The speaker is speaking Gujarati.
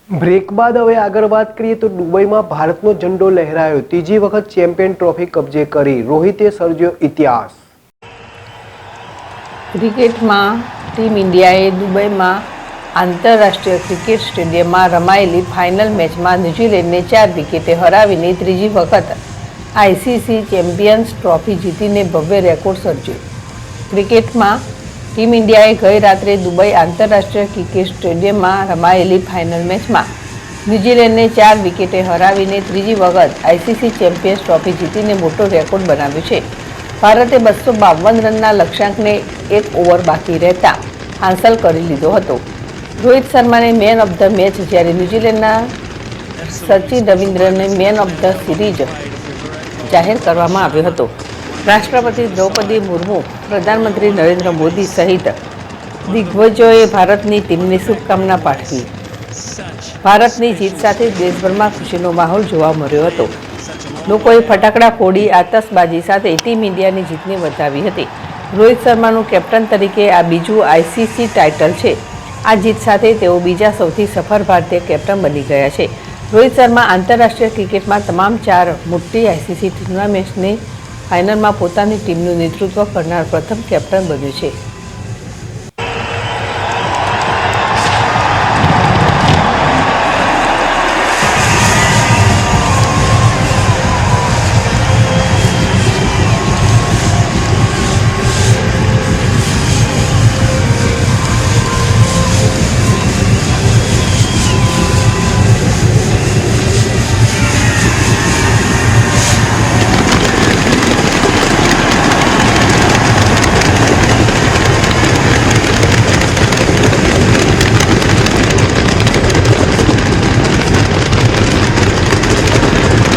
બ્રેક બાદ હવે આગળ વાત કરીએ તો દુબઈમાં ભારતનો ઝંડો લહેરાયો, ત્રીજી વખત ચેમ્પિયન ટ્રોફી કબજે કરી, રોહિતે સર્જ્યો ઇતિહાસ। ક્રિકેટમાં ટીમ ઇન્ડિયાએ દુબઈમાં આંતરરાષ્ટ્રીય ક્રિકેટ સ્ટેડિયમમાં રમાયેલી ફાઇનલ મેચમાં ન્યૂઝીલેન્ડને 4 વિકેટે હરાવીને ત્રીજી વખત આઈસીસી ચેમ્પિયન્સ ટ્રોફી જીતીને ભવ્ય રેકોર્ડ સર્જ્યો। ક્રિકેટમાં ટીમ ઇન્ડિયાએ ગઈ રાત્રે દુબઈ આંતરરાષ્ટ્રીય ક્રિકેટ સ્ટેડિયમમાં રમાયેલી ફાઇનલ મેચમાં ન્યૂઝીલેન્ડને 4 વિકેટે હરાવીને ત્રીજી વખત આઈસીસી ચેમ્પિયન્સ ટ્રોફી જીતીને મોટો રેકોર્ડ બનાવ્યો છે। ભારતે 252 રનના લક્ષ્યાંકને 1 ઓવર બાકી રહેતા હાંસલ કરી લીધો હતો। રોહિત શર્માને મેન ઓફ ધ મેચ, જ્યારે ન્યૂઝીલેન્ડના સચિન રવિન્દ્રને મેન ઓફ ધ સિરીઝ જાહેર કરવામાં આવ્યો હતો। રાષ્ટ્રપતિ દ્રૌપદી મુર્મુ, પ્રધાનમંત્રી નરેન્દ્ર મોદી સહિત દિગ્ગજોએ ભારતની ટીમને શુભકામના પાઠવી। ભારતની જીત સાથે દેશભરમાં ખુશીનો માહોલ જોવા મળ્યો હતો। લોકોએ ફટાકડા ફોડી આતશબાજી સાથે ટીમ ઇન્ડિયાની જીતને વધાવી હતી। રોહિત શર્માનું કેપ્ટન તરીકે આ બીજું આઈસીસી ટાઇટલ છે। આ જીત સાથે તેઓ બીજા સૌથી સફળ ભારતીય કેપ્ટન બની ગયા છે। રોહિત શર્મા આંતરરાષ્ટ્રીય ક્રિકેટમાં તમામ 4 મોટી આઈસીસી ટુર્નામેન્ટ્સની ફાઇનલમાં પોતાની ટીમનું નેતૃત્વ કરનાર પ્રથમ કેપ્ટન બન્યો છે।